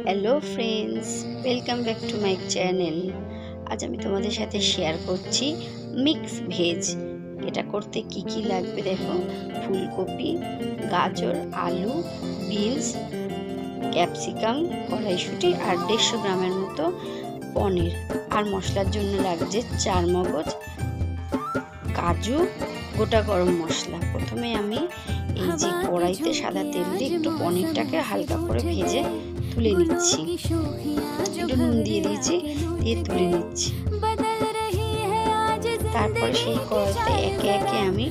Hello friends, welcome back to my channel. আজ আমি তোমাদের সাথে শেয়ার করছি মিক্স ভেজ। এটা করতে কি কি লাগবে দেখো। ফুলকপি, গাজর, আলু, বিনস, ক্যাপসিকাম, কড়াইশুঁটি আর 150 গ্রামের মতো পনির। আর মশলার জন্য লাগছে 4 মগজ, কাজু, গোটা গরম মশলা। প্রথমে আমি এই যে কড়াইতে সাদা তেল দিয়ে একটু পনিরটাকে হালকা করে ভেজে তুলে নিচ্ছি। একটু নুন দিয়ে দিয়েছি, দিয়ে তুলে নিচ্ছি। তারপরে সেই কড়াইতে একে একে আমি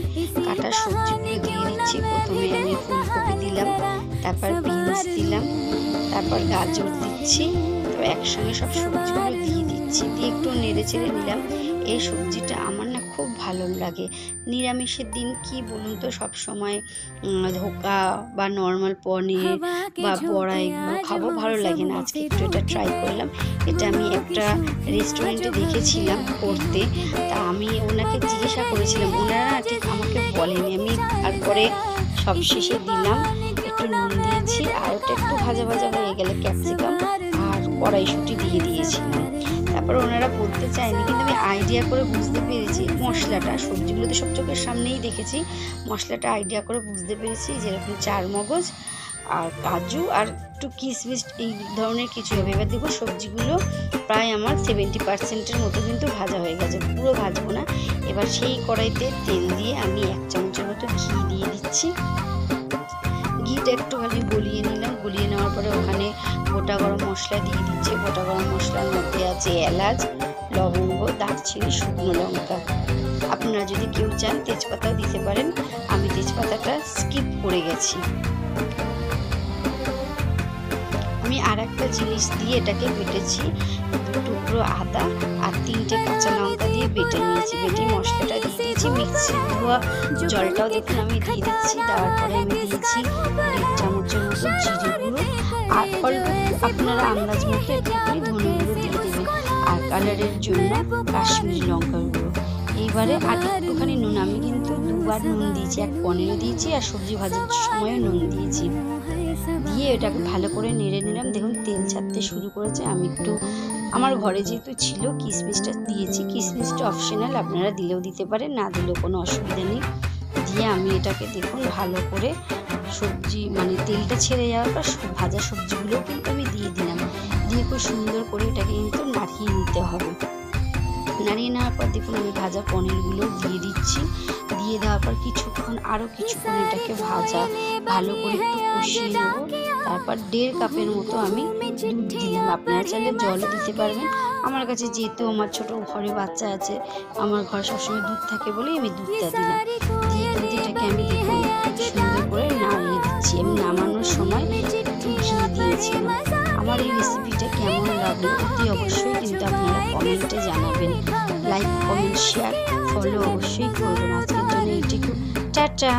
কাটা সবজিগুলো দিয়ে দিচ্ছি। প্রথমে আমি ফুলকপি দিলাম, তারপর বিনস দিলাম, তারপর গাজর দিচ্ছি। তো একসঙ্গে সব সবজিগুলো দিয়ে দিচ্ছি, দিয়ে একটু নেড়ে চেড়ে নিলাম। এই সবজিটা আমার না খুব ভালো লাগে। নিরামিষের দিন কি বলুন তো, সব সময় ধোকা বা নর্মাল পনির বা বড়া এগুলো খাবো, ভালো লাগে না। আজকে একটু এটা ট্রাই করলাম। এটা আমি একটা রেস্টুরেন্টে দেখেছিলাম করতে, তা আমি ওনাকে জিজ্ঞাসা করেছিলাম, ওনারা ঠিক আমাকে বলেনি। আমি তারপরে সব শেষে দিলাম, একটু নুন দিয়েছি, আর ওটা একটু ভাজা ভাজা হয়ে গেলে ক্যাপসিকাম আর কড়াইশুঁটি দিয়ে দিয়েছিলাম। তারপর ওনারা বলতে চায়নি, কিন্তু আমি আইডিয়া করে বুঝতে পেরেছি মশলাটা। সবজিগুলো তো সব চোখের সামনেই দেখেছি, মশলাটা আইডিয়া করে বুঝতে পেরেছি। যেরকম 4 মগজ আর কাজু আর একটু কিশমিশ এই ধরনের কিছু হবে। এবার দেখো সবজিগুলো প্রায় আমার 70% মতো কিন্তু ভাজা হয়ে গেছে, পুরো ভাজবো না। এবার সেই কড়াইতে তেল দিয়ে আমি 1 চামচের মতো ঘি দিয়ে দিচ্ছি। ঘিটা একটুখানি গলিয়ে নিলাম, গলিয়ে নেওয়ার পরে ওখানে গোটা গরম মশলা দিয়ে দিচ্ছি। গোটা গরম মশলার মধ্যে আছে এলাচ, লবঙ্গ, দারচিনি, শুকনো লঙ্কা। আপনারা যদি কেউ চান তেজপাতাও দিতে পারেন, আমি তেজপাতাটা স্কিপ করে গেছি। আমি আর একটা জিনিস দিয়ে এটাকে বেটেছি, 2 টুকরো আদা আর 3টে কাঁচা লঙ্কা দিয়ে বেটে নিয়েছি। বেটে মশলাটা দিয়ে দিয়েছি। মিক্সি ধোয়া জলটাও দেখুন আমি দিয়ে দিচ্ছি। দেওয়ার পরে আমি দিয়েছি 1.5 চামচের মতো জিরে গুঁড়ো, আর অল্প আপনারা আন্দাজ মতো একটুখানি ধনে গুঁড়ো দিয়ে দেবেন, আর কালারের জন্য কাশ্মীরি লঙ্কার গুঁড়ো। এইবারে আর একটুখানি নুন, আমি কিন্তু 2বার নুন দিয়েছি, এক পনিরও দিয়েছি আর সবজি ভাজার সময়ও নুন দিয়েছি। দিয়ে এটাকে ভালো করে নেড়ে নিলাম। দেখুন তেল ছাড়তে শুরু করেছে। আমি একটু আমার ঘরে যেহেতু ছিল কিশমিশটা দিয়েছি। কিশমিশটা অপশনাল, আপনারা দিলেও দিতে পারেন, না দিলেও কোনো অসুবিধা নেই। দিয়ে আমি এটাকে দেখুন ভালো করে সবজি মানে তেলটা ছেড়ে যাওয়ার পর ভাজা সবজিগুলো কিন্তু আমি দিয়ে দিলাম। দিয়ে খুব সুন্দর করে এটাকে কিন্তু নাড়িয়ে নিতে হবে। নাড়িয়ে নেওয়ার পর দেখুন আমি ভাজা পনিরগুলো দিয়ে দিচ্ছি। দিয়ে দেওয়ার পর আরও কিছুক্ষণ এটাকে ভালো করে একটু কষিয়ে নেব। তারপর 1.5 কাপের মতো আমি দুধ দিলাম। আপনারা চাইলে জলও দিতে পারবেন। আমার কাছে যেহেতু আমার ছোটো ঘরে বাচ্চা আছে, আমার ঘরে সবসময় দুধ থাকে বলেই আমি দুধটা দিলাম। দিয়ে কিন্তু এটাকে আমি দেখুন সুন্দর করে নাড়িয়ে দিচ্ছি। আমি নামানোর সময় একটু ঘি দিয়েছিলাম। আমার এই রেসিপিটা কেমন লাগলো অতি অবশ্যই কিন্তু আপনারা কমেন্টে জানাবেন। লাইক, কমেন্ট, শেয়ার, ফলো অবশ্যই করবেন। আজকের জন্য এইটুকু, টাটা।